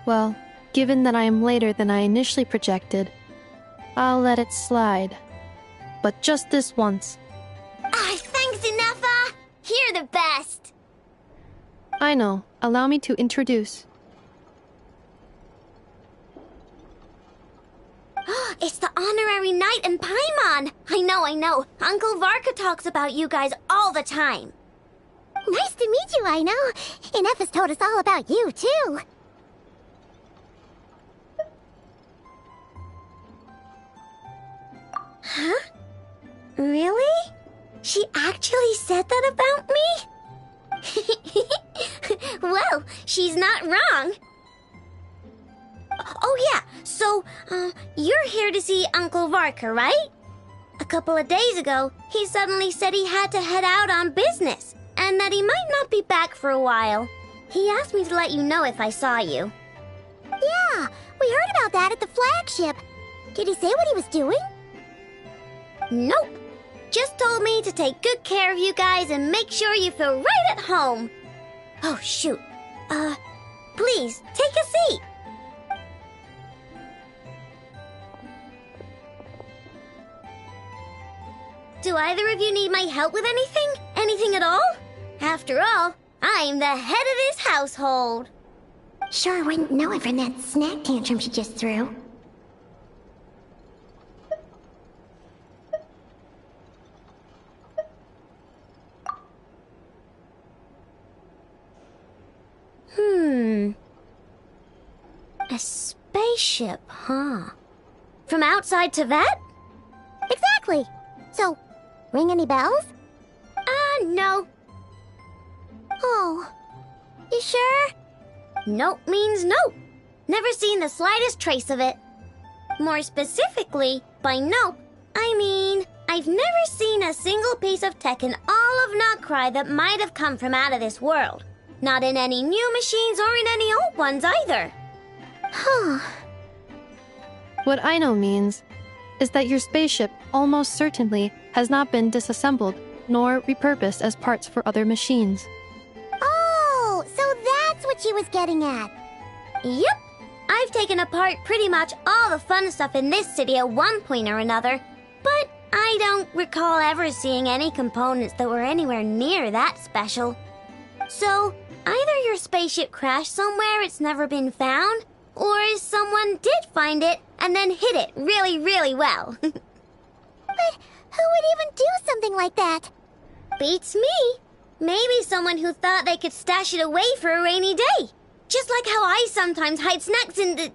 Well, given that I am later than I initially projected, I'll let it slide. But just this once. Thanks, Nefa! You're the best! I know. Allow me to introduce. It's the honorary knight and Paimon! I know. Uncle Varka talks about you guys all the time. Nice to meet you, I know. And Nefa's told us all about you, too. Huh? Really? She actually said that about me? Well, she's not wrong. Oh yeah, so, you're here to see Uncle Varka, right? A couple of days ago, he suddenly said he had to head out on business, and that he might not be back for a while. He asked me to let you know if I saw you. Yeah, we heard about that at the flagship. Did he say what he was doing? Nope. Just told me to take good care of you guys and make sure you feel right at home. Oh, shoot. Please, take a seat. Do either of you need my help with anything? Anything at all? After all, I'm the head of this household. Sure wouldn't know it from that snack tantrum she just threw. A spaceship, huh? From outside Tibet? Exactly. So, ring any bells? No. Oh, you sure? Nope means nope. Never seen the slightest trace of it. More specifically, by nope, I mean, I've never seen a single piece of tech in all of Krai that might have come from out of this world. Not in any new machines or in any old ones either. Huh. What Aino means is that your spaceship almost certainly has not been disassembled nor repurposed as parts for other machines. Oh, so that's what she was getting at. Yep. I've taken apart pretty much all the fun stuff in this city at one point or another, but I don't recall ever seeing any components that were anywhere near that special. So, either your spaceship crashed somewhere it's never been found, or someone did find it and then hid it really, really well. But Who would even do something like that? Beats me. Maybe someone who thought they could stash it away for a rainy day. Just like how I sometimes hide snacks in the...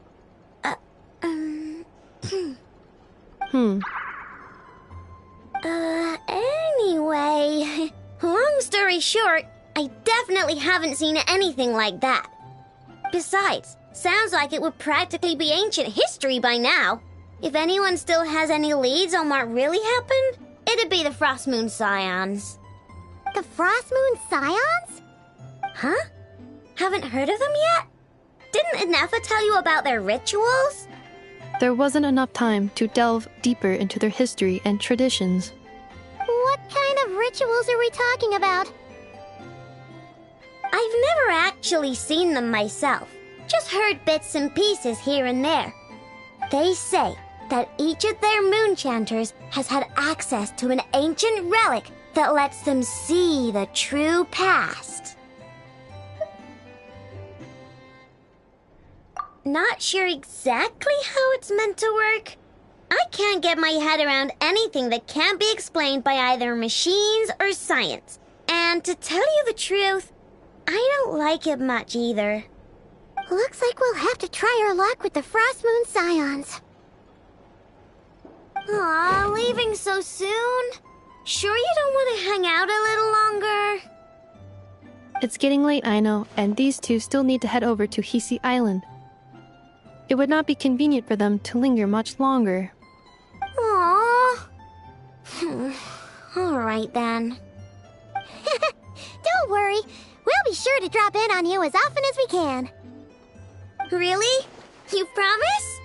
Anyway... Long story short, I definitely haven't seen anything like that. Besides, sounds like it would practically be ancient history by now. If anyone still has any leads on what really happened, it'd be the Frost Moon Scions. The Frost Moon Scions? Huh? Haven't heard of them yet? Didn't Inefa tell you about their rituals? There wasn't enough time to delve deeper into their history and traditions. What kind of rituals are we talking about? I've never actually seen them myself, just heard bits and pieces here and there. They say that each of their moonchanters has had access to an ancient relic that lets them see the true past. Not sure exactly how it's meant to work. I can't get my head around anything that can't be explained by either machines or science. And to tell you the truth, I don't like it much either. Looks like we'll have to try our luck with the Frost Moon Scions. Aw, leaving so soon? Sure you don't want to hang out a little longer? It's getting late, I know, and these two still need to head over to Hisi Island. It would not be convenient for them to linger much longer. Aww. Alright then. Don't worry. We'll be sure to drop in on you as often as we can. Really? You promise?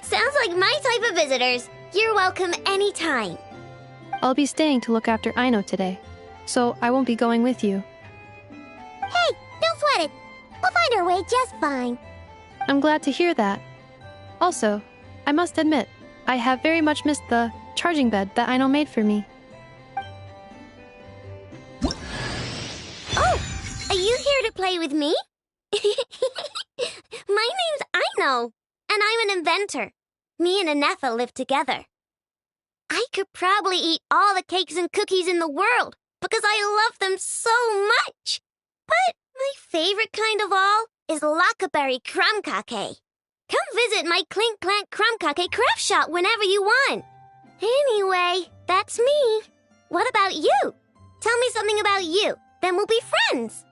Sounds like my type of visitors. You're welcome anytime. I'll be staying to look after Aino today, so I won't be going with you. Hey, don't sweat it. We'll find our way just fine. I'm glad to hear that. Also, I must admit, I have very much missed the charging bed that Aino made for me. Oh, are you here to play with me? My name's Aino, and I'm an inventor. Me and Inefa live together. I could probably eat all the cakes and cookies in the world because I love them so much. But my favorite kind of all is Lackaberry Crumb Cake. Come visit my Clink Clank Crumb Cake craft shop whenever you want. Anyway, that's me. What about you? Tell me something about you, then we'll be friends.